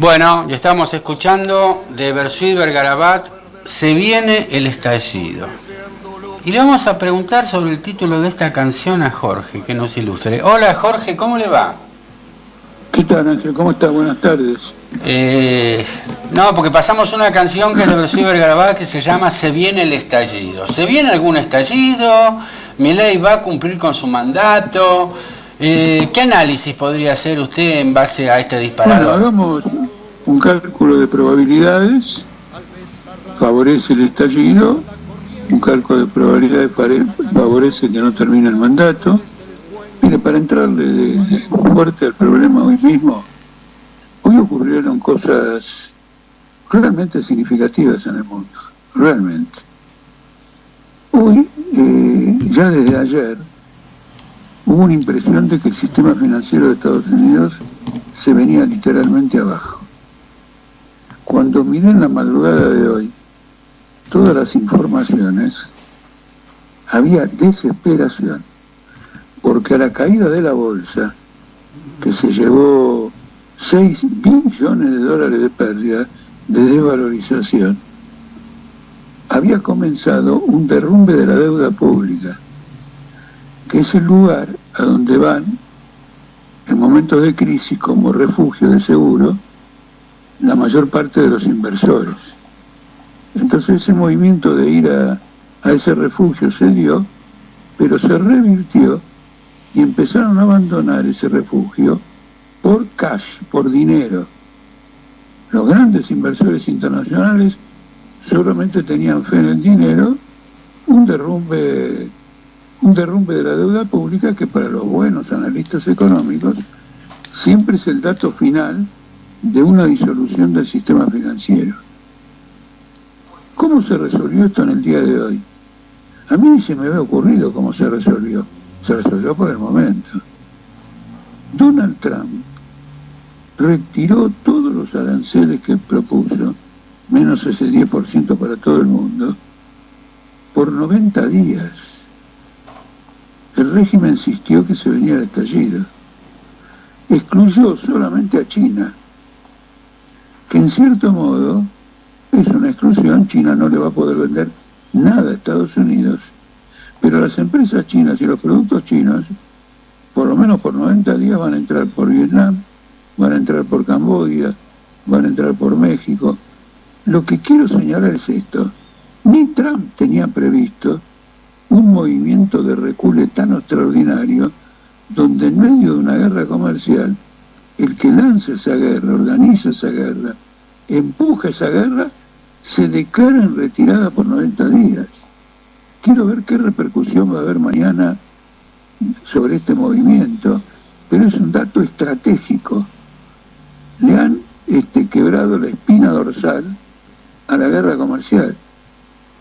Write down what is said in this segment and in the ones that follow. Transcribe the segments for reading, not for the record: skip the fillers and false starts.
Bueno, ya estamos escuchando de Bersuit Vergarabat, Se viene el estallido. Y le vamos a preguntar sobre el título de esta canción a Jorge, que nos ilustre. Hola Jorge, ¿cómo le va? ¿Qué tal, Ángel? ¿Cómo estás? Buenas tardes. No, porque pasamos una canción que es de Bersuit Vergarabat que se llama Se viene el estallido. ¿Se viene algún estallido? ¿Milei va a cumplir con su mandato? ¿Qué análisis podría hacer usted en base a este disparador? Bueno, hagamos un cálculo de probabilidades. Favorece el estallido. Un cálculo de probabilidades favorece que no termine el mandato. Mire, para entrarle de fuerte al problema hoy mismo, hoy ocurrieron cosas realmente significativas en el mundo, realmente. Hoy, ya desde ayer, hubo una impresión de que el sistema financiero de Estados Unidos se venía literalmente abajo. Cuando miré en la madrugada de hoy todas las informaciones, había desesperación, porque a la caída de la bolsa, que se llevó 6 billones de dólares de pérdida, de desvalorización, había comenzado un derrumbe de la deuda pública, que es el lugar a donde van, en momentos de crisis como refugio de seguro, la mayor parte de los inversores. Entonces ese movimiento de ir a ese refugio se dio, pero se revirtió y empezaron a abandonar ese refugio por cash, por dinero. Los grandes inversores internacionales solamente tenían fe en el dinero, un derrumbe de la deuda pública que para los buenos analistas económicos siempre es el dato final de una disolución del sistema financiero. ¿Cómo se resolvió esto en el día de hoy? A mí ni se me había ocurrido cómo se resolvió. Se resolvió por el momento. Donald Trump retiró todos los aranceles que propuso, menos ese 10% para todo el mundo, por 90 días. El régimen insistió que se venía el estallido. Excluyó solamente a China, que en cierto modo es una exclusión. China no le va a poder vender nada a Estados Unidos, pero las empresas chinas y los productos chinos, por lo menos por 90 días, van a entrar por Vietnam, van a entrar por Camboya, van a entrar por México. Lo que quiero señalar es esto: ni Trump tenía previsto un movimiento de recule tan extraordinario, donde en medio de una guerra comercial, el que lanza esa guerra, organiza esa guerra, empuja esa guerra, se declara en retirada por 90 días. Quiero ver qué repercusión va a haber mañana sobre este movimiento, pero es un dato estratégico. Le han quebrado la espina dorsal a la guerra comercial.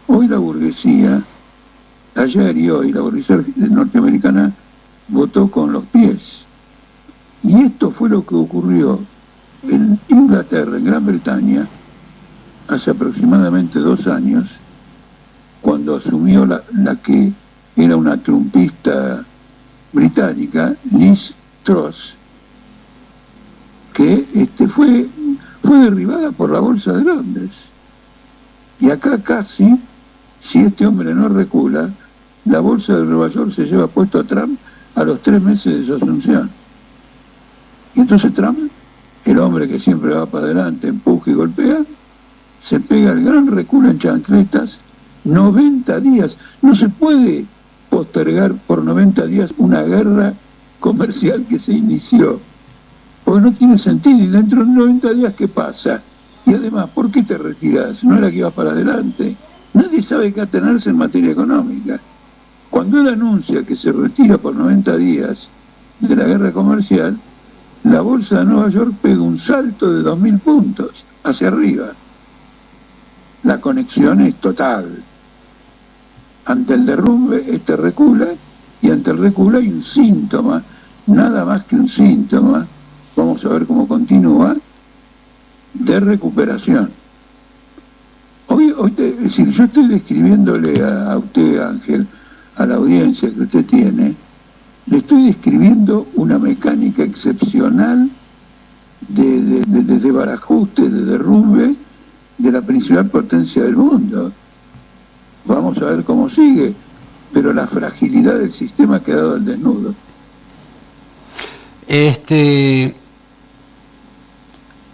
Hoy la burguesía, ayer y hoy, la burguesía norteamericana votó con los pies. Y esto fue lo que ocurrió en Inglaterra, en Gran Bretaña, hace aproximadamente 2 años, cuando asumió la que era una trumpista británica, Liz Truss, que fue derribada por la Bolsa de Londres. Y acá casi, si este hombre no recula, la Bolsa de Nueva York se lleva puesto a Trump a los 3 meses de su asunción. Y entonces Trump, el hombre que siempre va para adelante, empuja y golpea, se pega el gran reculo en chancletas. 90 días. No se puede postergar por 90 días una guerra comercial que se inició, porque no tiene sentido. Y dentro de 90 días, ¿qué pasa? Y además, ¿por qué te retiras? ¿No era que ibas para adelante? Nadie sabe qué atenerse en materia económica. Cuando él anuncia que se retira por 90 días de la guerra comercial, la bolsa de Nueva York pega un salto de 2.000 puntos hacia arriba. La conexión es total. Ante el derrumbe, recula, y ante el reculo hay un síntoma, nada más que un síntoma, vamos a ver cómo continúa, de recuperación. Es decir, yo estoy describiéndole a usted, Ángel, a la audiencia que usted tiene, le estoy describiendo una mecánica excepcional de barajuste, de derrumbe de la principal potencia del mundo. Vamos a ver cómo sigue, pero la fragilidad del sistema ha quedado al desnudo.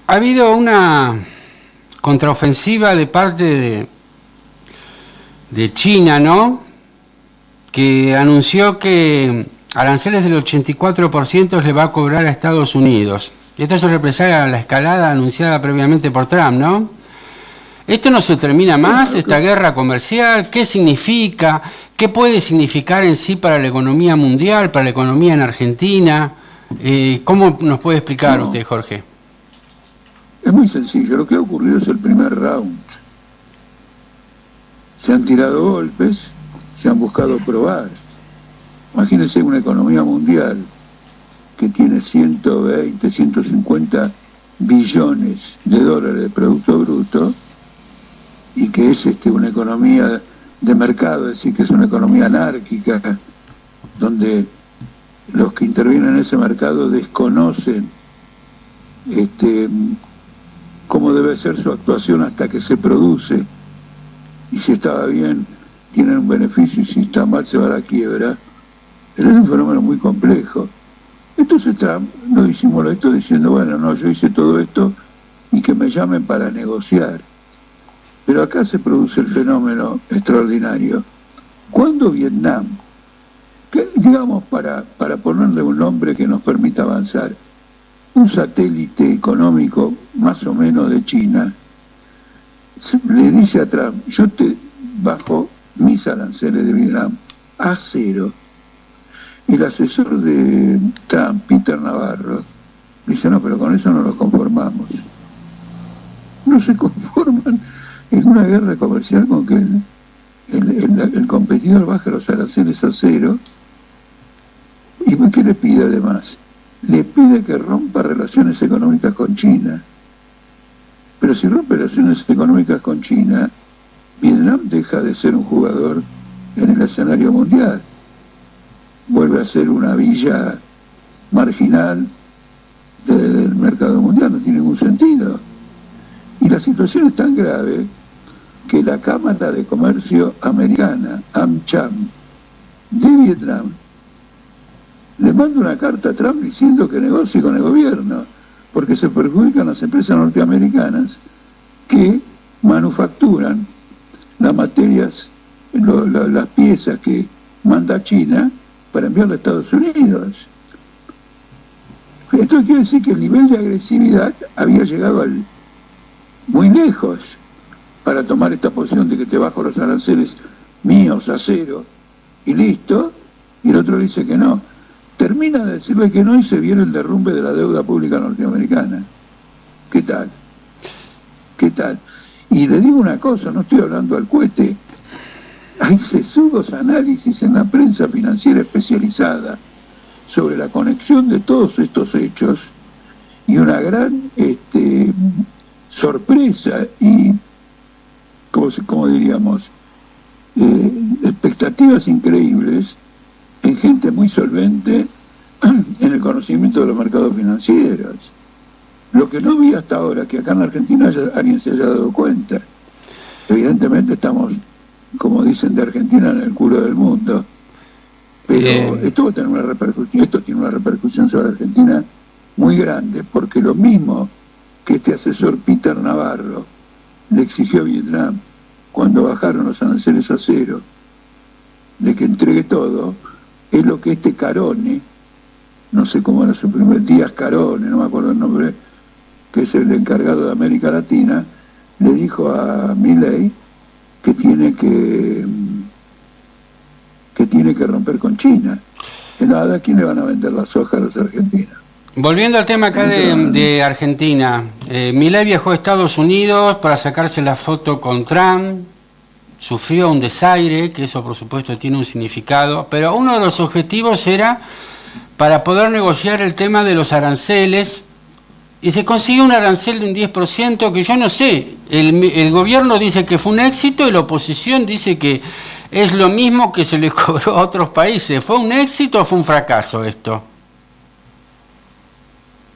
Ha habido una contraofensiva de parte de China, ¿no? Que anunció que aranceles del 84% le va a cobrar a Estados Unidos. Y esto se representa a la escalada anunciada previamente por Trump, ¿no? ¿Esto no se termina más, esta guerra comercial? ¿Qué significa? ¿Qué puede significar en sí para la economía mundial, para la economía en Argentina? ¿Cómo nos puede explicar usted, Jorge? Es muy sencillo. Lo que ha ocurrido es el primer round. Se han tirado golpes, se han buscado probar. Imagínense una economía mundial que tiene 120, 150 billones de dólares de Producto Bruto y que es una economía de mercado, es decir, que es una economía anárquica, donde los que intervienen en ese mercado desconocen cómo debe ser su actuación hasta que se produce, y si estaba bien tienen un beneficio y si está mal se va a la quiebra. Es un fenómeno muy complejo. Entonces Trump no disimuló esto diciendo, bueno, no, yo hice todo esto y que me llamen para negociar. Pero acá se produce el fenómeno extraordinario. Cuando Vietnam, que, digamos, para ponerle un nombre que nos permita avanzar, un satélite económico más o menos de China, le dice a Trump, yo te bajo mis aranceles de Vietnam a cero. Y el asesor de Trump, Peter Navarro, dice, no, pero con eso no nos conformamos. No se conforman en una guerra comercial con que el competidor baje los aranceles a cero. ¿Y qué le pide además? Le pide que rompa relaciones económicas con China. Pero si rompe relaciones económicas con China, Vietnam deja de ser un jugador en el escenario mundial. Vuelve a ser una villa marginal del mercado mundial, no tiene ningún sentido. Y la situación es tan grave que la Cámara de Comercio Americana, AmCham, de Vietnam, le manda una carta a Trump diciendo que negocie con el gobierno, porque se perjudican las empresas norteamericanas que manufacturan las materias, las piezas que manda China para enviarla a Estados Unidos. Esto quiere decir que el nivel de agresividad había llegado muy lejos para tomar esta posición de que te bajo los aranceles míos a cero y listo, y el otro dice que no. Termina de decirle que no y se viene el derrumbe de la deuda pública norteamericana. ¿Qué tal? ¿Qué tal? Y le digo una cosa, no estoy hablando al cohete. Hay sesudos análisis en la prensa financiera especializada sobre la conexión de todos estos hechos y una gran sorpresa y, como diríamos, expectativas increíbles en gente muy solvente en el conocimiento de los mercados financieros. Lo que no vi hasta ahora, que acá en Argentina alguien se haya dado cuenta. Evidentemente estamos, como dicen de Argentina, en el culo del mundo. Pero esto va a tener una repercusión, esto tiene una repercusión sobre Argentina muy grande, porque lo mismo que este asesor Peter Navarro le exigió a Vietnam cuando bajaron los aranceles a cero, de que entregue todo, es lo que este Carone, no sé cómo era su primer día, Carone, no me acuerdo el nombre, que es el encargado de América Latina, le dijo a Milei que tiene que romper con China. Que nada, ¿a quién le van a vender la soja a los argentinos? Volviendo al tema acá de Argentina, Milei viajó a Estados Unidos para sacarse la foto con Trump, sufrió un desaire, que eso por supuesto tiene un significado, pero uno de los objetivos era para poder negociar el tema de los aranceles, y se consiguió un arancel de un 10% que yo no sé, el gobierno dice que fue un éxito y la oposición dice que es lo mismo que se le cobró a otros países. ¿Fue un éxito o fue un fracaso esto?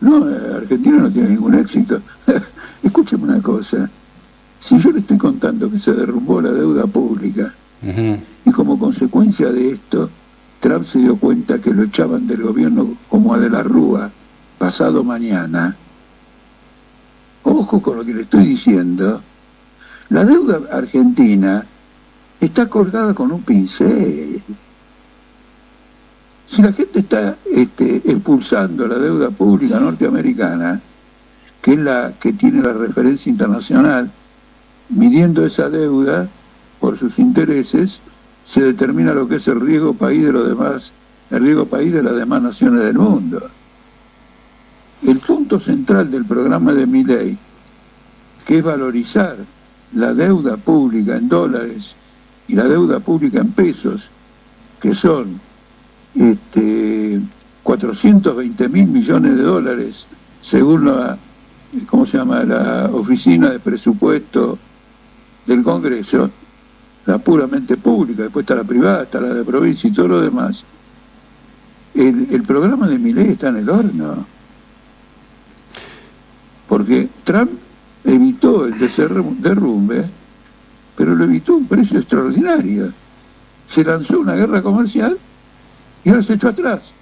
No, Argentina no tiene ningún éxito. Escúcheme una cosa. Si yo le estoy contando que se derrumbó la deuda pública, y como consecuencia de esto, Trump se dio cuenta que lo echaban del gobierno como a de la Rúa pasado mañana, ojo con lo que le estoy diciendo, la deuda argentina está colgada con un pincel. Si la gente está expulsando la deuda pública norteamericana, que es la que tiene la referencia internacional, midiendo esa deuda por sus intereses, se determina lo que es el riesgo país de los demás, el riesgo país de las demás naciones del mundo. El punto central del programa de Milei, que es valorizar la deuda pública en dólares y la deuda pública en pesos, que son 420 mil millones de dólares, según la Oficina de Presupuesto del Congreso, la puramente pública, después está la privada, está la de provincia y todo lo demás. El programa de Milei está en el horno, porque Trump evitó el derrumbe, pero lo evitó a un precio extraordinario. Se lanzó una guerra comercial y ahora se echó atrás,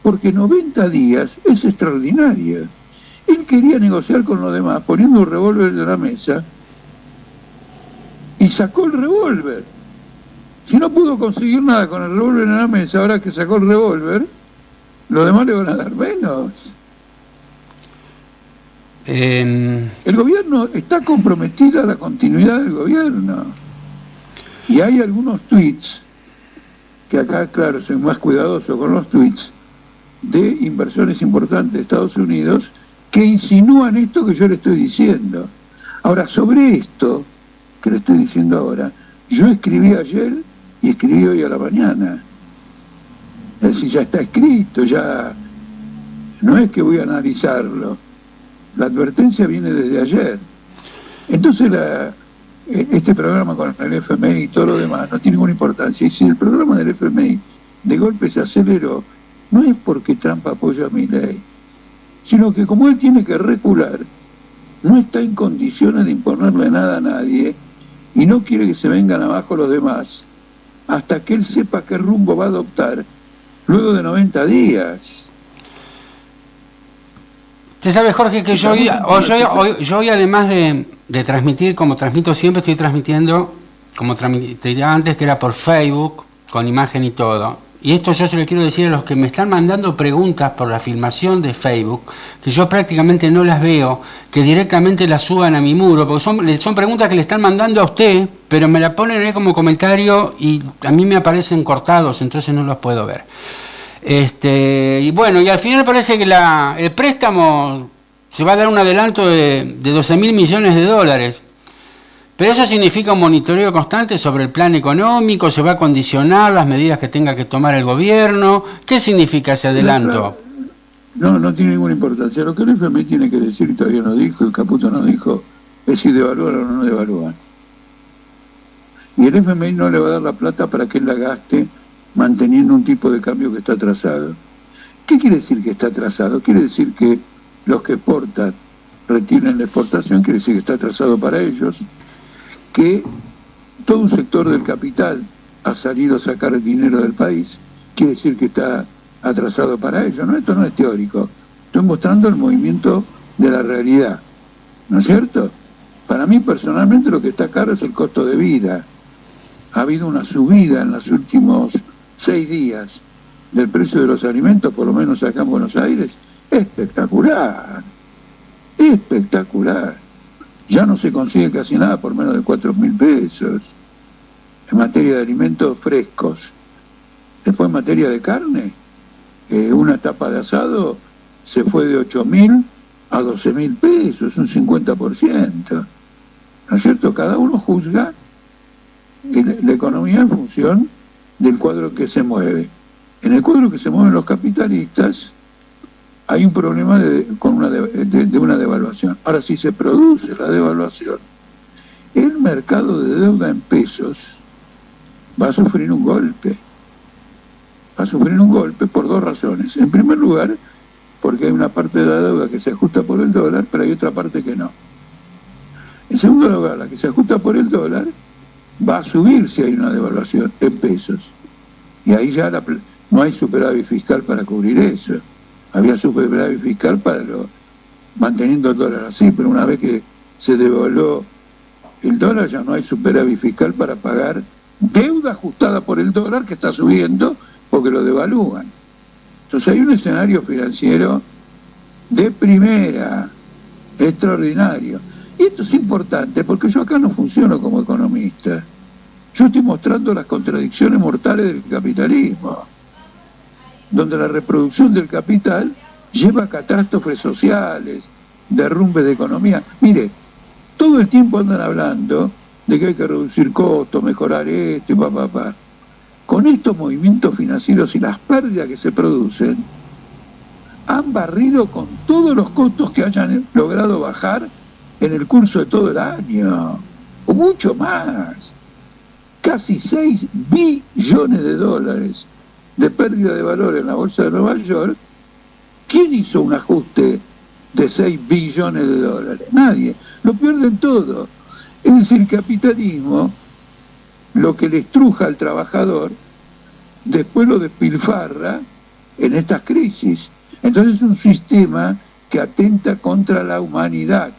porque 90 días es extraordinario. Él quería negociar con los demás, poniendo un revólver en la mesa, y sacó el revólver. Si no pudo conseguir nada con el revólver en la mesa, ahora que sacó el revólver, los demás le van a dar menos. El gobierno está comprometido a la continuidad del gobierno. Y hay algunos tweets, que acá, claro, soy más cuidadoso con los tweets, de inversores importantes de Estados Unidos, que insinúan esto que yo le estoy diciendo. Ahora, sobre esto que le estoy diciendo ahora, yo escribí ayer y escribí hoy a la mañana. Es decir, ya está escrito, ya no es que voy a analizarlo. La advertencia viene desde ayer. Entonces este programa con el FMI y todo lo demás no tiene ninguna importancia. Y si el programa del FMI de golpe se aceleró, no es porque Trump apoya a Milei, sino que como él tiene que recular, no está en condiciones de imponerle nada a nadie y no quiere que se vengan abajo los demás hasta que él sepa qué rumbo va a adoptar luego de 90 días. Usted sabe, Jorge, que yo hoy además de transmitir, como transmito siempre, estoy transmitiendo, como transmitía antes, que era por Facebook, con imagen y todo. Y esto yo se lo quiero decir a los que me están mandando preguntas por la filmación de Facebook, que yo prácticamente no las veo, que directamente las suban a mi muro, porque son preguntas que le están mandando a usted, pero me la ponen ahí como comentario y a mí me aparecen cortados, entonces no los puedo ver. Y bueno, y al final parece que el préstamo se va a dar un adelanto de 12.000 millones de dólares. Pero eso significa un monitoreo constante sobre el plan económico, se va a condicionar las medidas que tenga que tomar el gobierno. ¿Qué significa ese adelanto? No tiene ninguna importancia. Lo que el FMI tiene que decir, y todavía no dijo, el Caputo no dijo, es si devalúan o no devalúan. Y el FMI no le va a dar la plata para que él la gaste manteniendo un tipo de cambio que está atrasado. ¿Qué quiere decir que está atrasado? Quiere decir que los que exportan retienen la exportación, quiere decir que está atrasado para ellos, que todo un sector del capital ha salido a sacar el dinero del país, quiere decir que está atrasado para ellos. No, esto no es teórico, estoy mostrando el movimiento de la realidad, ¿no es cierto? Para mí personalmente lo que está caro es el costo de vida. Ha habido una subida en los últimos 6 días del precio de los alimentos, por lo menos acá en Buenos Aires, espectacular, espectacular. Ya no se consigue casi nada por menos de 4.000 pesos en materia de alimentos frescos. Después en materia de carne, una tapa de asado se fue de 8.000 a 12.000 pesos, un 50%. ¿No es cierto? Cada uno juzga la economía en función del cuadro que se mueve. En el cuadro que se mueven los capitalistas hay un problema de una devaluación. Ahora, si se produce la devaluación, el mercado de deuda en pesos va a sufrir un golpe. Va a sufrir un golpe por 2 razones. En primer lugar, porque hay una parte de la deuda que se ajusta por el dólar, pero hay otra parte que no. En segundo lugar, la que se ajusta por el dólar va a subir si hay una devaluación en pesos. Y ahí ya no hay superávit fiscal para cubrir eso. Había superávit fiscal para manteniendo el dólar así, pero una vez que se devaluó el dólar ya no hay superávit fiscal para pagar deuda ajustada por el dólar que está subiendo porque lo devalúan. Entonces hay un escenario financiero de primera, extraordinario. Y esto es importante porque yo acá no funciono como economista. Yo estoy mostrando las contradicciones mortales del capitalismo, donde la reproducción del capital lleva a catástrofes sociales, derrumbes de economía. Mire, todo el tiempo andan hablando de que hay que reducir costos, mejorar esto y pa. Con estos movimientos financieros y las pérdidas que se producen, han barrido con todos los costos que hayan logrado bajar en el curso de todo el año, o mucho más. Casi 6 billones de dólares de pérdida de valor en la bolsa de Nueva York. ¿Quién hizo un ajuste de 6 billones de dólares? Nadie. Lo pierden todo. Es decir, el capitalismo, lo que le estruja al trabajador, después lo despilfarra en estas crisis. Entonces es un sistema que atenta contra la humanidad.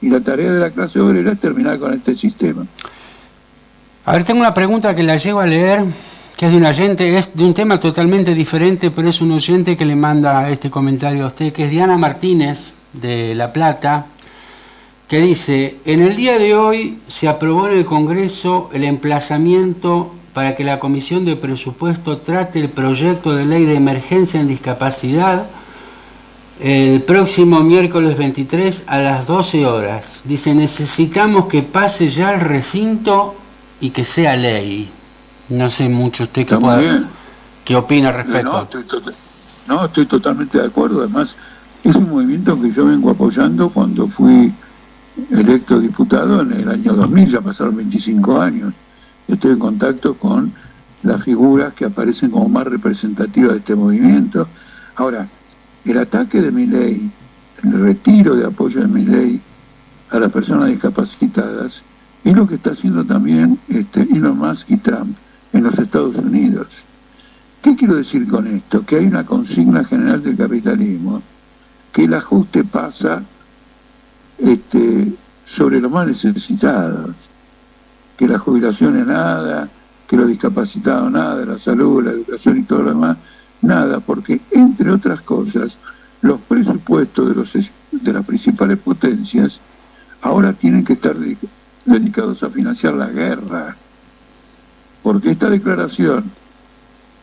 Y la tarea de la clase obrera es terminar con este sistema. A ver, tengo una pregunta que la llevo a leer, que es de un oyente, es de un tema totalmente diferente, pero es un oyente que le manda este comentario a usted, que es Diana Martínez, de La Plata, que dice: en el día de hoy se aprobó en el Congreso el emplazamiento para que la Comisión de Presupuesto trate el proyecto de ley de emergencia en discapacidad el próximo miércoles 23 a las 12 horas. Dice: necesitamos que pase ya al recinto y que sea ley. No sé mucho usted qué opina al respecto. Estoy totalmente de acuerdo. Además, es un movimiento que yo vengo apoyando cuando fui electo diputado en el año 2000, ya pasaron 25 años. Estoy en contacto con las figuras que aparecen como más representativas de este movimiento. Ahora, el ataque de Milei, el retiro de apoyo de Milei a las personas discapacitadas, es lo que está haciendo también Elon Musk y Trump en los Estados Unidos. ¿Qué quiero decir con esto? Que hay una consigna general del capitalismo, que el ajuste pasa sobre los más necesitados, que la jubilación es nada, que los discapacitados nada, la salud, la educación y todo lo demás, nada, porque entre otras cosas, los presupuestos de las principales potencias ahora tienen que estar dedicados a financiar la guerra, porque esta declaración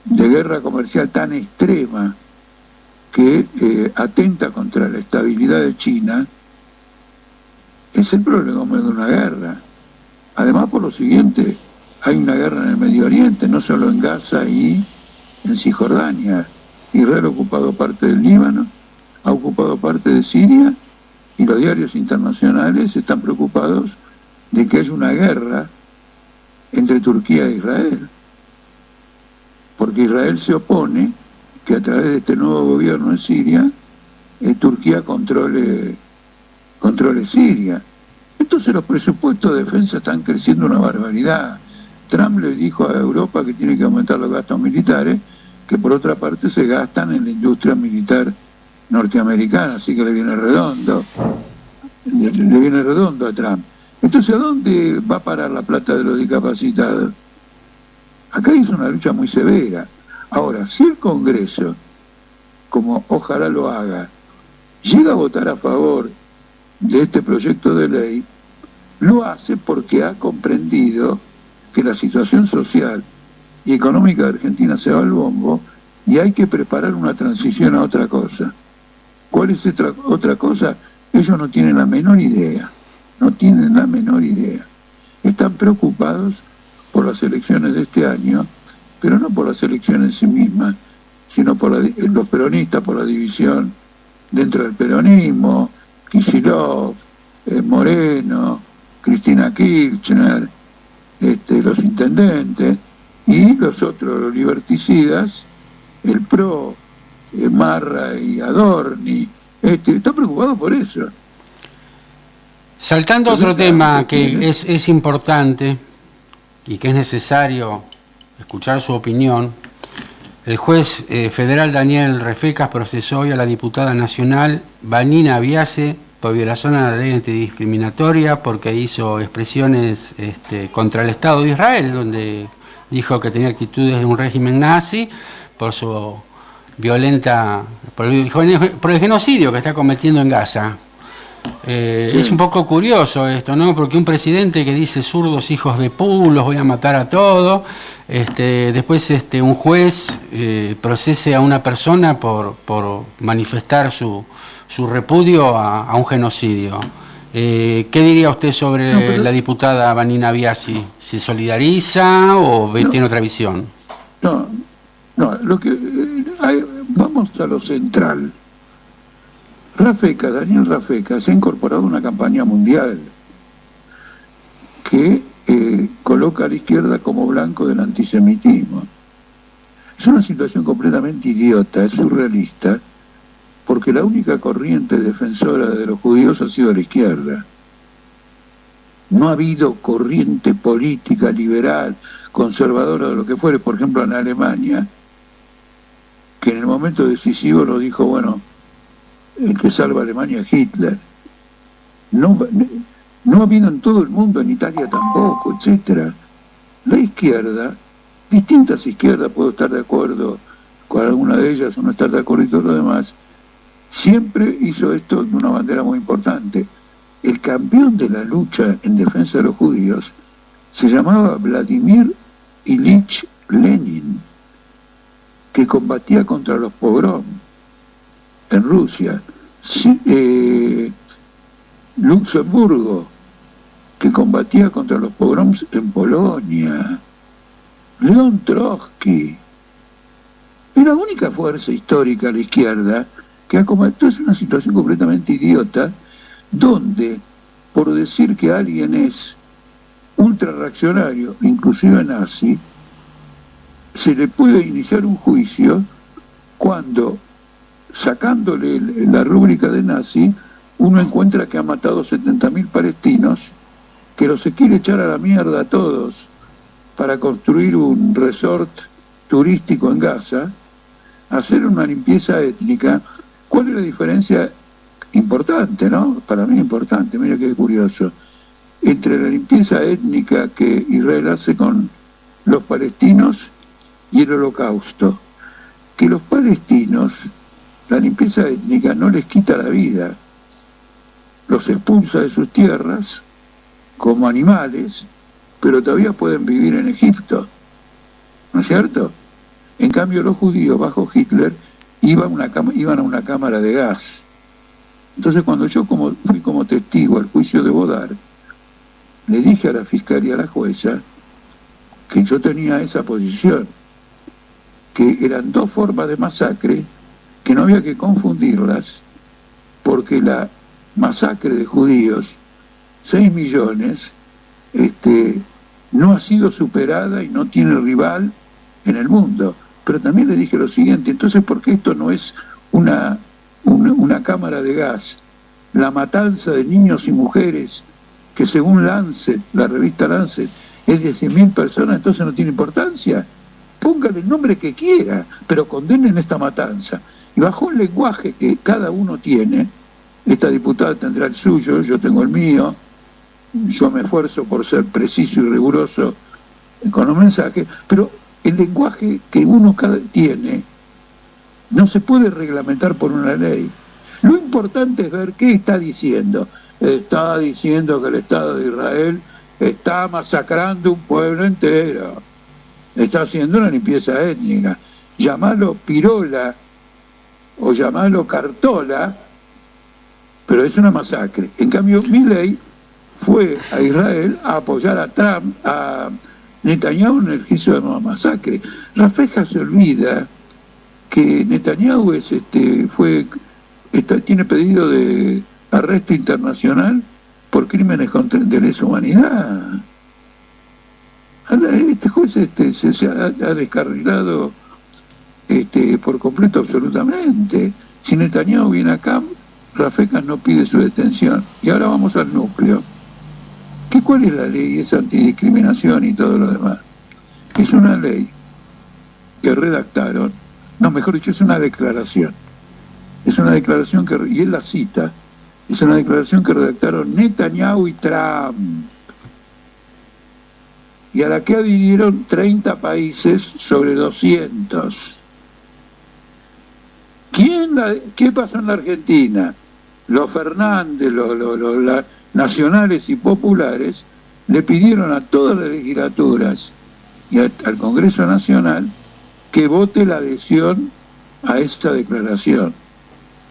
de guerra comercial tan extrema que atenta contra la estabilidad de China es el problema de una guerra. Además, por lo siguiente, hay una guerra en el Medio Oriente, no solo en Gaza y en Cisjordania. Israel ha ocupado parte del Líbano, ha ocupado parte de Siria, y los diarios internacionales están preocupados de que haya una guerra entre Turquía e Israel, porque Israel se opone que a través de este nuevo gobierno en Siria, Turquía controle Siria. Entonces los presupuestos de defensa están creciendo una barbaridad. Trump le dijo a Europa que tiene que aumentar los gastos militares, que por otra parte se gastan en la industria militar norteamericana, así que le viene redondo a Trump. Entonces, ¿a dónde va a parar la plata de los discapacitados? Acá hizo una lucha muy severa. Ahora, si el Congreso, como ojalá lo haga, llega a votar a favor de este proyecto de ley, lo hace porque ha comprendido que la situación social y económica de Argentina se va al bombo y hay que preparar una transición a otra cosa. ¿Cuál es esta otra cosa? Ellos no tienen la menor idea. Están preocupados por las elecciones de este año, pero no por las elecciones en sí mismas, sino por los peronistas, por la división dentro del peronismo, Kicillof, Moreno, Cristina Kirchner, los intendentes y los otros, los liberticidas, el PRO Marra y Adorni. Está preocupado por eso. Saltando a otro tema que es importante y que es necesario escuchar su opinión, el juez federal Daniel Rafecas procesó hoy a la diputada nacional Vanina Biasi por violación a la ley antidiscriminatoria porque hizo expresiones contra el Estado de Israel, donde dijo que tenía actitudes de un régimen nazi por su violenta, por el genocidio que está cometiendo en Gaza. Sí. Es un poco curioso esto, ¿no? Porque un presidente que dice zurdos hijos de los voy a matar a todos, después un juez procese a una persona por manifestar su repudio a un genocidio. ¿Qué diría usted sobre la diputada Vanina Biasi? ¿Se solidariza o tiene otra visión? No, vamos a lo central. Daniel Rafecas se ha incorporado a una campaña mundial que coloca a la izquierda como blanco del antisemitismo. Es una situación completamente idiota, es surrealista, porque la única corriente defensora de los judíos ha sido la izquierda. No ha habido corriente política liberal, conservadora, de lo que fuere, por ejemplo en Alemania, que en el momento decisivo nos dijo, bueno, el que salva a Alemania es Hitler. No ha habido en todo el mundo, en Italia tampoco, etcétera. La izquierda, distintas izquierdas, puedo estar de acuerdo con alguna de ellas o no estar de acuerdo y todo lo demás, siempre hizo esto de una bandera muy importante. El campeón de la lucha en defensa de los judíos se llamaba Vladimir Ilich Lenin, que combatía contra los pogroms en Rusia. Luxemburgo, que combatía contra los pogroms en Polonia. León Trotsky. Es la única fuerza histórica a la izquierda que ha combatido. Es una situación completamente idiota, donde por decir que alguien es ultrarreaccionario, inclusive nazi, se le puede iniciar un juicio cuando, sacándole la rúbrica de nazi, uno encuentra que ha matado 70.000 palestinos, que los se quiere echar a la mierda a todos para construir un resort turístico en Gaza, hacer una limpieza étnica. ¿Cuál es la diferencia importante, no? Para mí importante, mira qué curioso, entre la limpieza étnica que Israel hace con los palestinos y el holocausto? Que los palestinos, la limpieza étnica no les quita la vida, los expulsa de sus tierras como animales, pero todavía pueden vivir en Egipto, ¿no es cierto? En cambio los judíos bajo Hitler iban a una cámara de gas. Entonces cuando yo fui como testigo al juicio de Bodar, le dije a la fiscalía, a la jueza, que yo tenía esa posición, que eran dos formas de masacre, que no había que confundirlas, porque la masacre de judíos, 6 millones, no ha sido superada y no tiene rival en el mundo. Pero también le dije lo siguiente, entonces, ¿por qué esto no es una cámara de gas? La matanza de niños y mujeres, que según Lancet, la revista Lancet, es de 100.000 personas, entonces no tiene importancia. Póngale el nombre que quiera, pero condenen esta matanza. Y bajo un lenguaje que cada uno tiene, esta diputada tendrá el suyo, yo tengo el mío, yo me esfuerzo por ser preciso y riguroso con los mensajes, pero el lenguaje que uno tiene no se puede reglamentar por una ley. Lo importante es ver qué está diciendo. Está diciendo que el Estado de Israel está masacrando un pueblo entero, está haciendo una limpieza étnica. Llamalo pirola o llamalo cartola, pero es una masacre. En cambio, Milei fue a Israel a apoyar a Trump, a Netanyahu en el juicio de una masacre. Rafecas se olvida que Netanyahu tiene pedido de arresto internacional por crímenes de lesa humanidad. Este juez se ha descarrilado por completo absolutamente. Si Netanyahu viene acá, Rafecas no pide su detención. Y ahora vamos al núcleo. ¿Cuál es la ley? Es antidiscriminación y todo lo demás. Es una ley que redactaron, no, mejor dicho, es una declaración. Es una declaración que, y él la cita, es una declaración que redactaron Netanyahu y Trump, y a la que adhirieron 30 países sobre 200. ¿Qué pasó en la Argentina? Los Fernández, los nacionales y populares, le pidieron a todas las legislaturas y al Congreso Nacional que vote la adhesión a esta declaración.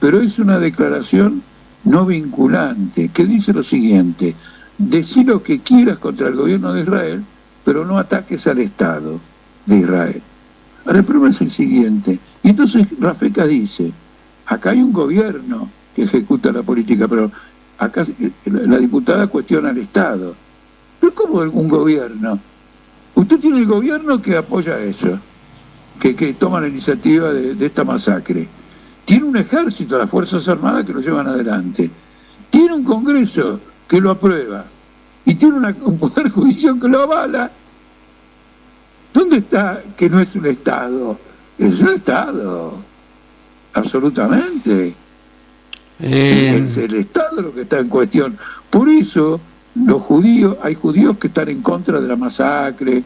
Pero es una declaración no vinculante, que dice lo siguiente: decí lo que quieras contra el gobierno de Israel, pero no ataques al Estado de Israel. Ahora el problema es el siguiente, y entonces Rafecas dice, acá hay un gobierno que ejecuta la política, pero acá la diputada cuestiona al Estado. ¿Pero cómo un gobierno? Usted tiene el gobierno que apoya eso, que toma la iniciativa de esta masacre. Tiene un ejército, las Fuerzas Armadas, que lo llevan adelante. Tiene un Congreso que lo aprueba. Y tiene un Poder Judicial que lo avala. ¿Dónde está que no es un Estado? Es un Estado. Absolutamente. Es el Estado lo que está en cuestión. Por eso los judíos, hay judíos que están en contra de la masacre,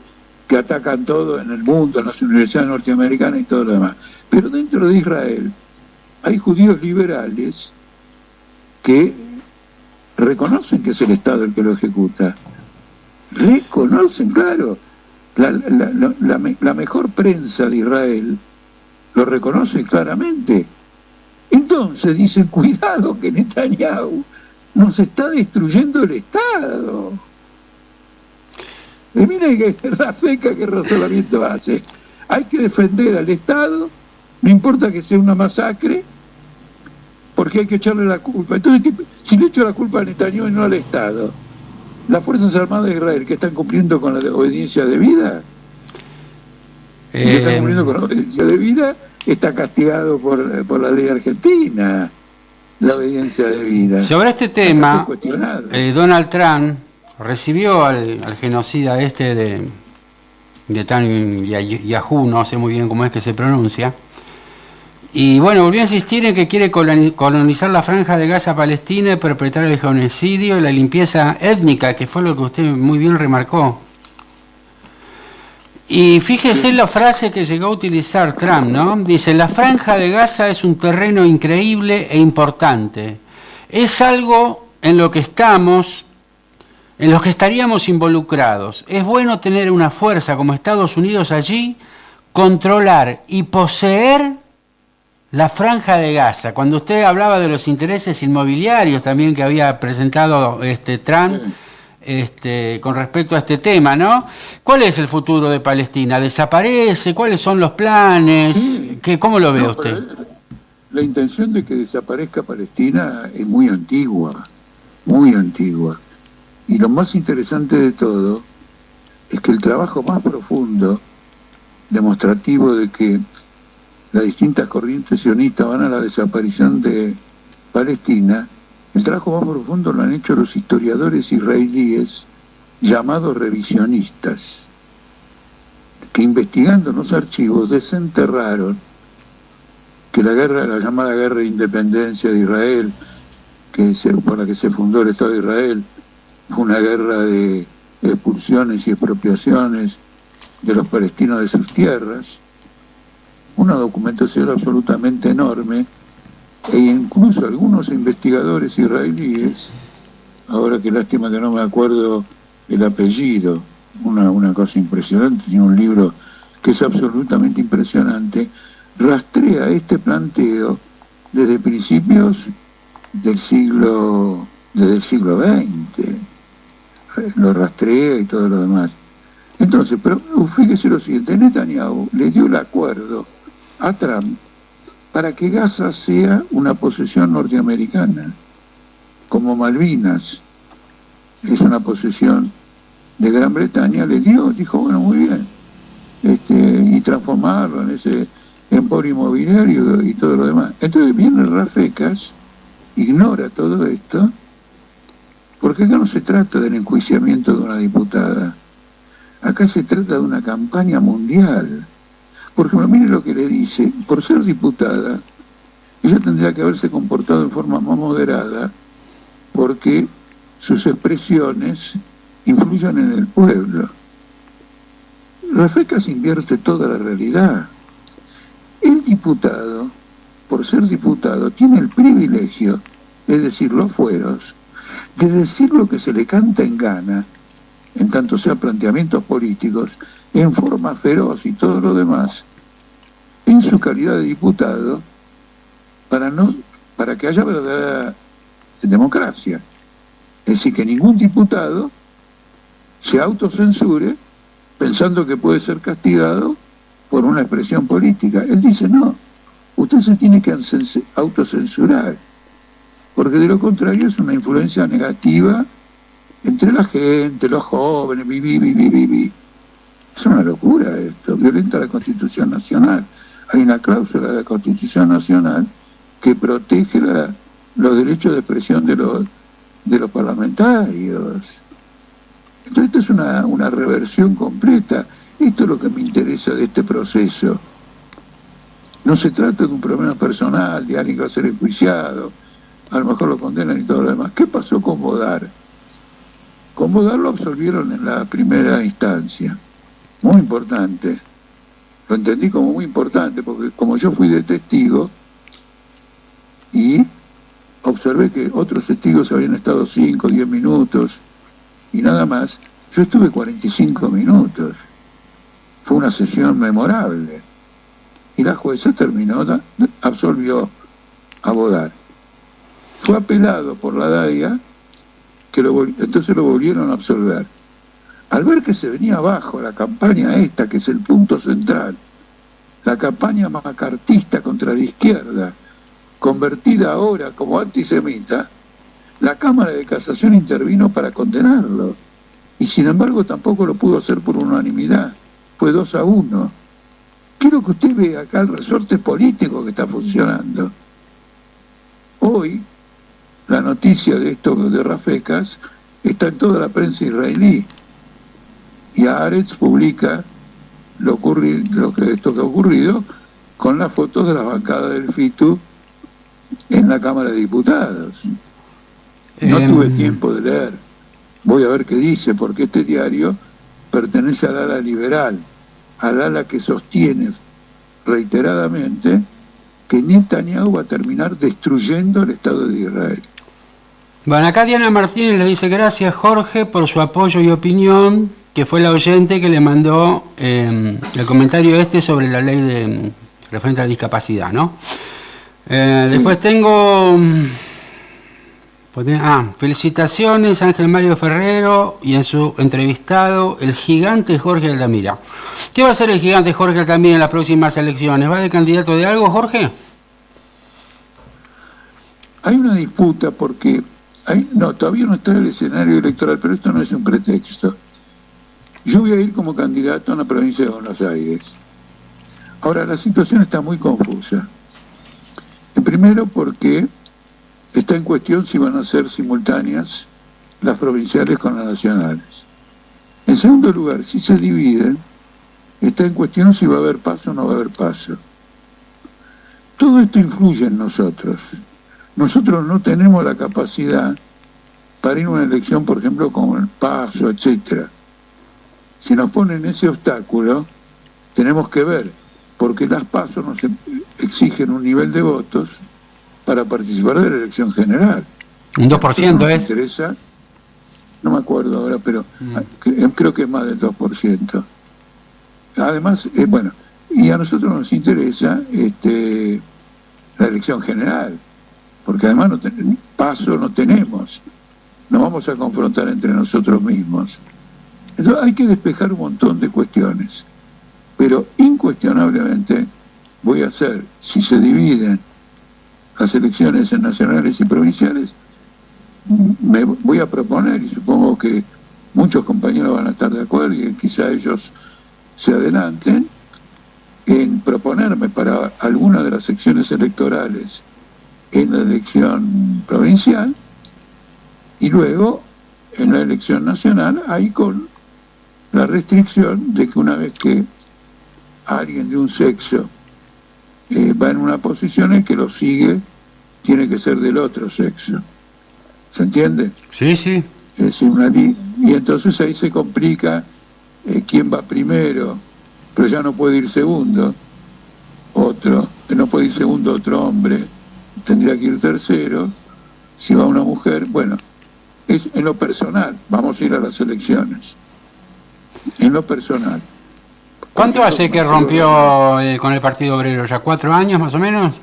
que atacan todo en el mundo, en las universidades norteamericanas y todo lo demás. Pero dentro de Israel hay judíos liberales que reconocen que es el Estado el que lo ejecuta. Reconocen, claro. La mejor prensa de Israel lo reconoce claramente. Entonces dicen, cuidado que Netanyahu nos está destruyendo el Estado. Y miren que Rafecas qué razonamiento hace. Hay que defender al Estado, no importa que sea una masacre, porque hay que echarle la culpa. Entonces, si le echo la culpa a Netanyahu y no al Estado, las Fuerzas Armadas de Israel, que están cumpliendo con la obediencia debida, está cumpliendo con la obediencia debida, está castigado por la ley argentina, la obediencia debida. Sobre este tema, Donald Trump recibió al genocida de Netanyahu, no sé muy bien cómo es que se pronuncia, y bueno, volvió a insistir en que quiere colonizar la franja de Gaza Palestina y perpetrar el genocidio y la limpieza étnica, que fue lo que usted muy bien remarcó. Y fíjese la frase que llegó a utilizar Trump, ¿no? Dice, la franja de Gaza es un terreno increíble e importante. Es algo en lo que estaríamos involucrados. Es bueno tener una fuerza como Estados Unidos allí, controlar y poseer la franja de Gaza. Cuando usted hablaba de los intereses inmobiliarios también que había presentado Trump, con respecto a este tema, ¿no? ¿Cuál es el futuro de Palestina? ¿Desaparece? ¿Cuáles son los planes? Sí. ¿Cómo lo ve usted? La intención de que desaparezca Palestina es muy antigua, muy antigua. Y lo más interesante de todo es que el trabajo más profundo, demostrativo de que las distintas corrientes sionistas van a la desaparición de Palestina, el trabajo más profundo lo han hecho los historiadores israelíes llamados revisionistas, que investigando en los archivos desenterraron que la llamada guerra de independencia de Israel, por la que se fundó el Estado de Israel, fue una guerra de expulsiones y expropiaciones de los palestinos de sus tierras, una documentación absolutamente enorme, e incluso algunos investigadores israelíes, ahora qué lástima que no me acuerdo el apellido, una cosa impresionante, tiene un libro que es absolutamente impresionante, rastrea este planteo desde principios desde el siglo XX, lo rastrea y todo lo demás. Entonces, pero fíjese lo siguiente, Netanyahu le dio el acuerdo a Trump para que Gaza sea una posesión norteamericana, como Malvinas es una posesión de Gran Bretaña, dijo, bueno, muy bien, y transformarlo en emporio inmobiliario y todo lo demás. Entonces viene Rafecas, ignora todo esto, porque acá no se trata del enjuiciamiento de una diputada, acá se trata de una campaña mundial. Por ejemplo, mire lo que le dice: por ser diputada, ella tendría que haberse comportado en forma más moderada, porque sus expresiones influyen en el pueblo. Rafecas invierte toda la realidad. El diputado, por ser diputado, tiene el privilegio, es decir, los fueros, de decir lo que se le canta en gana, en tanto sea planteamientos políticos, en forma feroz y todo lo demás, en su calidad de diputado, para que haya verdadera democracia. Es decir, que ningún diputado se autocensure pensando que puede ser castigado por una expresión política. Él dice: no, usted se tiene que autocensurar, porque de lo contrario es una influencia negativa entre la gente, los jóvenes. Es una locura esto, violenta la Constitución Nacional. Hay una cláusula de la Constitución Nacional que protege los derechos de expresión de los parlamentarios. Entonces esto es una reversión completa. Esto es lo que me interesa de este proceso. No se trata de un problema personal, de alguien que va a ser enjuiciado, a lo mejor lo condenan y todo lo demás. ¿Qué pasó con Bodar? Con Bodar lo absolvieron en la primera instancia. Muy importante. Lo entendí como muy importante, porque como yo fui de testigo y observé que otros testigos habían estado 5 o 10 minutos y nada más, yo estuve 45 minutos. Fue una sesión memorable. Y la jueza absolvió a Bodar. Fue apelado por la DAIA, entonces lo volvieron a absolver. Al ver que se venía abajo la campaña esta, que es el punto central, la campaña macartista contra la izquierda, convertida ahora como antisemita, la Cámara de Casación intervino para condenarlo. Y sin embargo tampoco lo pudo hacer por unanimidad. Fue 2-1. Quiero que usted vea acá el resorte político que está funcionando. Hoy, la noticia de esto de Rafecas está en toda la prensa israelí. Y Haaretz publica esto que ha ocurrido con las fotos de la bancada del FITU en la Cámara de Diputados. No tuve tiempo de leer. Voy a ver qué dice, porque este diario pertenece al ala liberal, al ala que sostiene reiteradamente que Netanyahu va a terminar destruyendo el Estado de Israel. Bueno, acá Diana Martínez le dice: gracias, Jorge, por su apoyo y opinión, que fue la oyente que le mandó el comentario sobre la ley referente a la discapacidad, ¿no? Sí. Después tengo... felicitaciones Ángel Mario Ferrero y en su entrevistado el gigante Jorge Altamira. ¿Qué va a hacer el gigante Jorge Altamira en las próximas elecciones? ¿Va de candidato de algo, Jorge? Hay una disputa porque todavía no está el escenario electoral, pero esto no es un pretexto. Yo voy a ir como candidato en la provincia de Buenos Aires. Ahora, la situación está muy confusa. Primero porque está en cuestión si van a ser simultáneas las provinciales con las nacionales. En segundo lugar, si se dividen, está en cuestión si va a haber paso o no va a haber paso. Todo esto influye en nosotros. Nosotros no tenemos la capacidad para ir a una elección, por ejemplo, con el paso, etcétera. Si nos ponen ese obstáculo, tenemos que ver, porque las pasos nos exigen un nivel de votos para participar de la elección general. Un 2% es. Interesa, no me acuerdo ahora, pero creo que es más del 2%. Además, y a nosotros nos interesa la elección general, porque además paso no tenemos, nos vamos a confrontar entre nosotros mismos. Entonces hay que despejar un montón de cuestiones, pero incuestionablemente voy a hacer, si se dividen las elecciones en nacionales y provinciales, me voy a proponer, y supongo que muchos compañeros van a estar de acuerdo y quizá ellos se adelanten, en proponerme para alguna de las secciones electorales en la elección provincial y luego en la elección nacional, ahí con la restricción de que una vez que alguien de un sexo va en una posición, el que lo sigue tiene que ser del otro sexo. ¿Se entiende? Sí, sí. Es decir, y entonces ahí se complica quién va primero, pero ya no puede ir segundo otro, no puede ir segundo otro hombre, tendría que ir tercero. Si va una mujer, bueno, es en lo personal, vamos a ir a las elecciones, en lo personal. ¿Cuánto hace que rompió con el Partido Obrero? ¿Ya 4 años más o menos?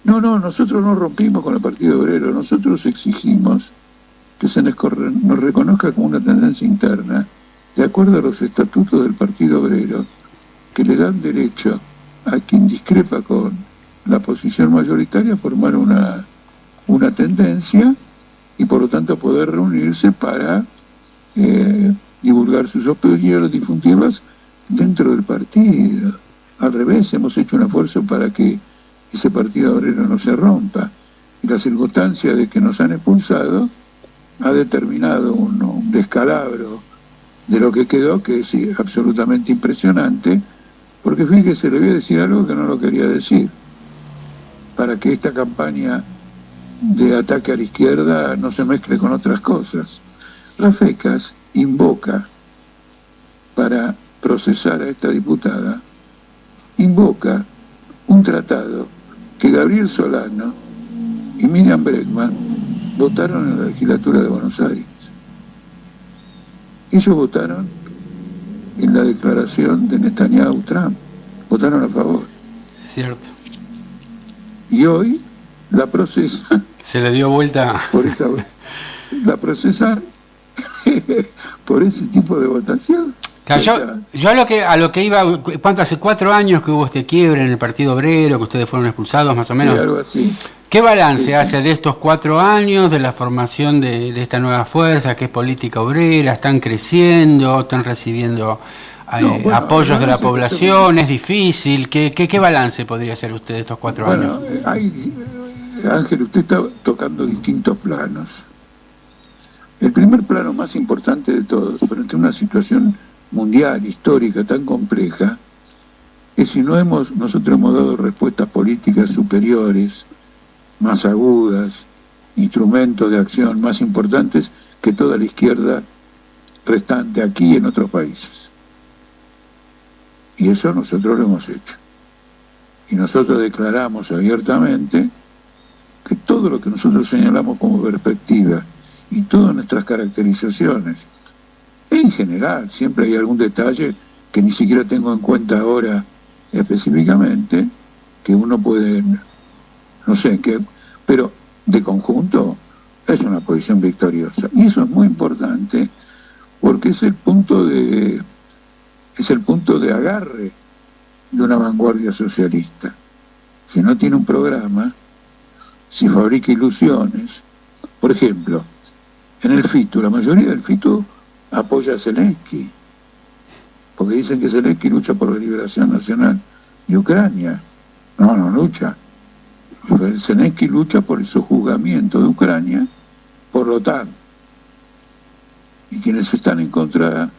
No, nosotros no rompimos con el Partido Obrero, nosotros exigimos que se nos reconozca como una tendencia interna, de acuerdo a los estatutos del Partido Obrero, que le dan derecho a quien discrepa con la posición mayoritaria a formar una tendencia y por lo tanto poder reunirse para divulgar sus opiniones, difundirlas dentro del partido. Al revés, hemos hecho un esfuerzo para que ese Partido Obrero no se rompa. Y la circunstancia de que nos han expulsado ha determinado un descalabro de lo que quedó, que es absolutamente impresionante, porque fíjese, le voy a decir algo que no lo quería decir, para que esta campaña de ataque a la izquierda no se mezcle con otras cosas. La FECAS invoca, para procesar a esta diputada, invoca un tratado que Gabriel Solano y Miriam Bregman votaron en la legislatura de Buenos Aires. Ellos votaron en la declaración de Netanyahu-Trump, votaron a favor. Cierto. Y hoy la procesan. Se le dio vuelta. La procesan por ese tipo de votación. Claro, yo a lo que iba, ¿cuánto hace 4 años que hubo este quiebre en el Partido Obrero, que ustedes fueron expulsados más o menos? Sí, algo así. ¿Qué balance hace de estos 4 años, de la formación de esta nueva fuerza, que es política obrera? ¿Están creciendo? ¿Están recibiendo apoyos de la población? ¿Es difícil? ¿Qué balance podría hacer usted de estos 4 años? Ángel, usted está tocando distintos planos. El primer plano más importante de todos, frente a una situación mundial, histórica, tan compleja, es si nosotros hemos dado respuestas políticas superiores, más agudas, instrumentos de acción más importantes que toda la izquierda restante aquí y en otros países. Y eso nosotros lo hemos hecho. Y nosotros declaramos abiertamente que todo lo que nosotros señalamos como perspectiva y todas nuestras caracterizaciones, en general, siempre hay algún detalle que ni siquiera tengo en cuenta ahora específicamente, que uno puede, no sé, pero de conjunto es una posición victoriosa. Y eso es muy importante porque es el punto de agarre de una vanguardia socialista. Si no tiene un programa, si fabrica ilusiones, por ejemplo, en el FITU, la mayoría del FITU apoya a Zelensky, porque dicen que Zelensky lucha por la liberación nacional de Ucrania. No lucha. Zelensky lucha por el sojuzgamiento de Ucrania por la OTAN. Y quienes están en contra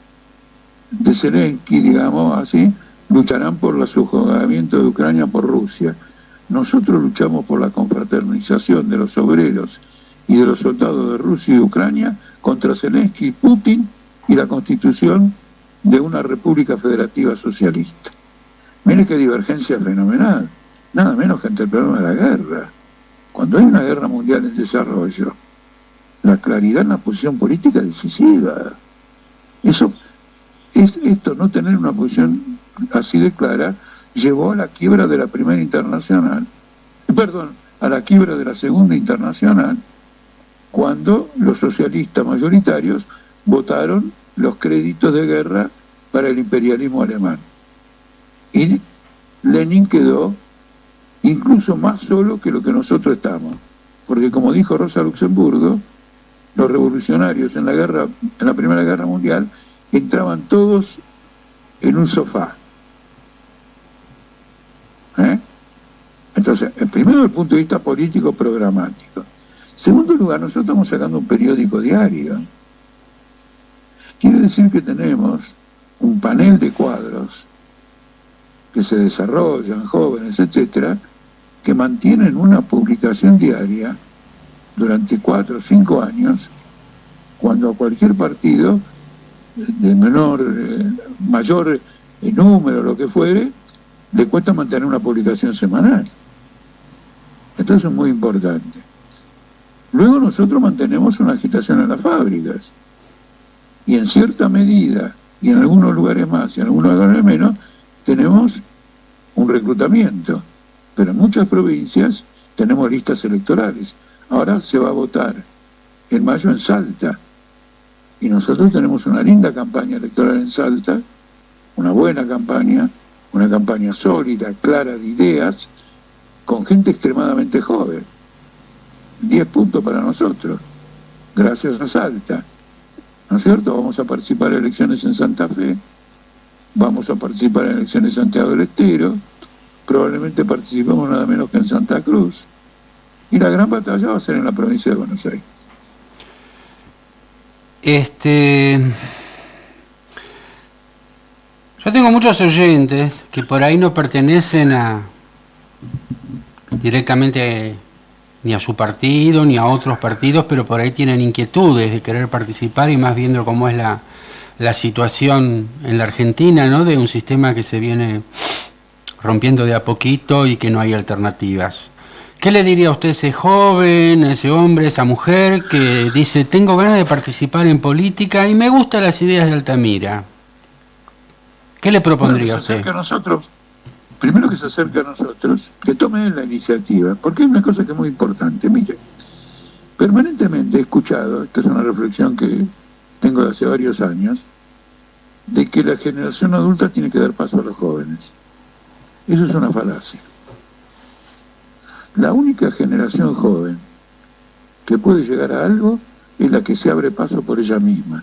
de Zelensky, digamos así, lucharán por el sojuzgamiento de Ucrania por Rusia. Nosotros luchamos por la confraternización de los obreros y de los soldados de Rusia y de Ucrania contra Zelensky y Putin y la constitución de una república federativa socialista. Mire qué divergencia fenomenal, nada menos que ante el problema de la guerra. Cuando hay una guerra mundial en desarrollo, la claridad en la posición política es decisiva. Esto, no tener una posición así de clara, llevó a la quiebra de la primera internacional, a la quiebra de la segunda internacional, cuando los socialistas mayoritarios votaron los créditos de guerra para el imperialismo alemán. Y Lenin quedó incluso más solo que lo que nosotros estamos, porque como dijo Rosa Luxemburgo, los revolucionarios en la Primera Guerra Mundial entraban todos en un sofá sea, en primero desde el punto de vista político programático. En segundo lugar, nosotros estamos sacando un periódico diario. Quiere decir que tenemos un panel de cuadros que se desarrollan, jóvenes, etcétera, que mantienen una publicación diaria durante 4 o 5 años, cuando a cualquier partido de mayor número, lo que fuere, le cuesta mantener una publicación semanal. Entonces es muy importante. Luego nosotros mantenemos una agitación en las fábricas, y en cierta medida, y en algunos lugares más y en algunos lugares menos, tenemos un reclutamiento, pero en muchas provincias tenemos listas electorales. Ahora se va a votar en mayo en Salta, y nosotros tenemos una linda campaña electoral en Salta, una buena campaña, una campaña sólida, clara de ideas, con gente extremadamente joven. 10 puntos para nosotros, gracias a Salta, ¿no es cierto? Vamos a participar en elecciones en Santa Fe, vamos a participar en elecciones en Santiago del Estero, probablemente participemos nada menos que en Santa Cruz, y la gran batalla va a ser en la provincia de Buenos Aires. Yo tengo muchos oyentes que por ahí no pertenecen directamente ni a su partido ni a otros partidos, pero por ahí tienen inquietudes de querer participar, y más viendo cómo es la situación en la Argentina, ¿no? De un sistema que se viene rompiendo de a poquito y que no hay alternativas. ¿Qué le diría a usted a ese joven, a ese hombre, a esa mujer que dice, tengo ganas de participar en política y me gustan las ideas de Altamira? ¿Qué le propondría a usted? Primero que se acerque a nosotros, que tome la iniciativa, porque hay una cosa que es muy importante. Mire, permanentemente he escuchado, esta es una reflexión que tengo de hace varios años, de que la generación adulta tiene que dar paso a los jóvenes. Eso es una falacia. La única generación joven que puede llegar a algo es la que se abre paso por ella misma.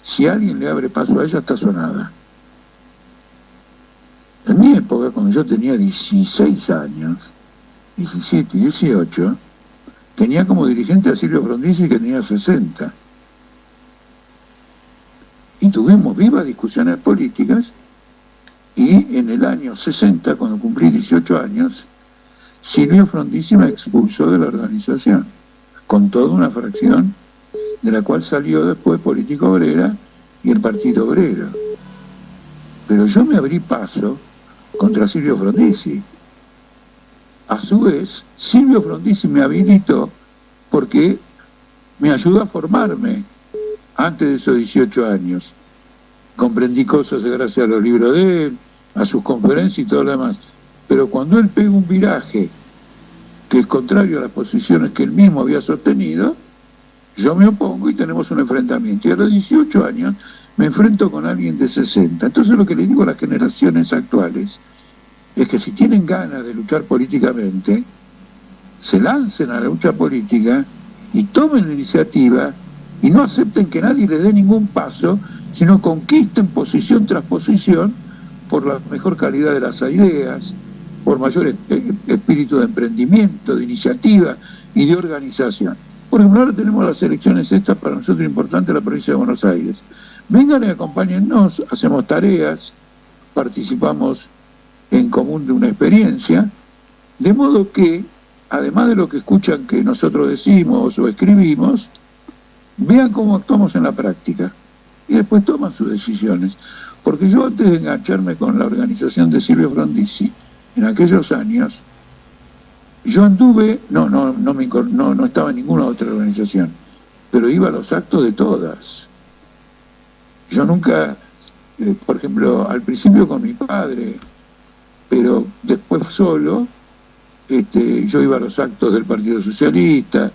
Si alguien le abre paso a ella, está sonada. En mi época, cuando yo tenía 16 años, 17, 18, tenía como dirigente a Silvio Frondizi, que tenía 60. Y tuvimos vivas discusiones políticas, y en el año 60, cuando cumplí 18 años, Silvio Frondizi me expulsó de la organización, con toda una fracción de la cual salió después Política Obrera y el Partido Obrero. Pero yo me abrí paso contra Silvio Frondizi. A su vez, Silvio Frondizi me habilitó porque me ayudó a formarme antes de esos 18 años. Comprendí cosas gracias a los libros de él, a sus conferencias y todo lo demás. Pero cuando él pega un viraje que es contrario a las posiciones que él mismo había sostenido, yo me opongo y tenemos un enfrentamiento. Y a los 18 años me enfrento con alguien de 60. Entonces lo que le digo a las generaciones actuales es que si tienen ganas de luchar políticamente, se lancen a la lucha política y tomen la iniciativa y no acepten que nadie les dé ningún paso, sino conquisten posición tras posición por la mejor calidad de las ideas, por mayor espíritu de emprendimiento, de iniciativa y de organización. Por ejemplo, ahora tenemos las elecciones estas, para nosotros importantes, en la provincia de Buenos Aires. Vengan y acompáñennos, hacemos tareas, participamos en común de una experiencia, de modo que, además de lo que escuchan que nosotros decimos o escribimos, vean cómo actuamos en la práctica y después toman sus decisiones. Porque yo, antes de engancharme con la organización de Silvio Frondizi, en aquellos años, yo anduve, no estaba en ninguna otra organización, pero iba a los actos de todas. Yo nunca, por ejemplo, al principio con mi padre, pero después solo, yo iba a los actos del Partido Socialista,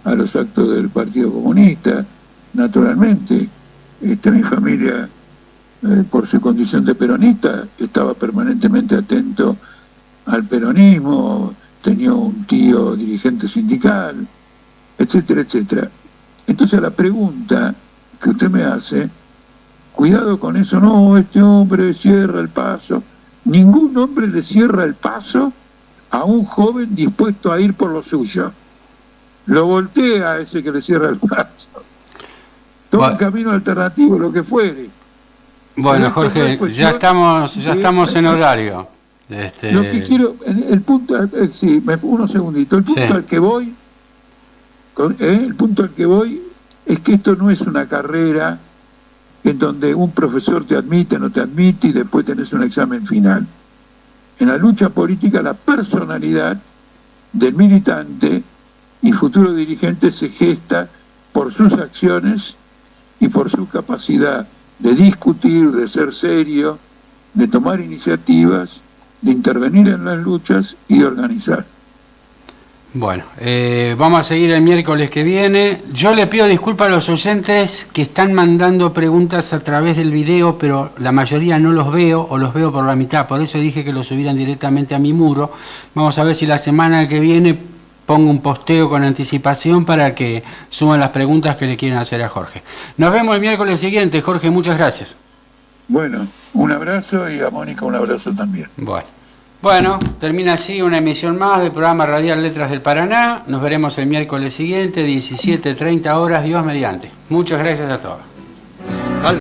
a los actos del Partido Comunista, naturalmente. Mi familia, por su condición de peronista, estaba permanentemente atento al peronismo, tenía un tío dirigente sindical, etcétera, etcétera. Entonces, a la pregunta que usted me hace, cuidado con eso, no, este hombre cierra el paso. Ningún hombre le cierra el paso a un joven dispuesto a ir por lo suyo. Lo voltea a ese que le cierra el paso. Toma un camino alternativo, lo que fuere. Bueno, Jorge, ya estamos en horario. Lo que quiero, el punto, sí, unos segunditos, el punto al que voy, el punto al que voy es que esto no es una carrera en donde un profesor te admite, no te admite y después tenés un examen final. En la lucha política la personalidad del militante y futuro dirigente se gesta por sus acciones y por su capacidad de discutir, de ser serio, de tomar iniciativas, de intervenir en las luchas y de organizar. Bueno, vamos a seguir el miércoles que viene. Yo le pido disculpas a los oyentes que están mandando preguntas a través del video, pero la mayoría no los veo o los veo por la mitad. Por eso dije que los subieran directamente a mi muro. Vamos a ver si la semana que viene pongo un posteo con anticipación para que suman las preguntas que le quieren hacer a Jorge. Nos vemos el miércoles siguiente. Jorge, muchas gracias. Bueno, un abrazo y a Mónica un abrazo también. Bueno, termina así una emisión más del programa Radial Letras del Paraná. Nos veremos el miércoles siguiente, 17:30 horas, Dios mediante. Muchas gracias a todos.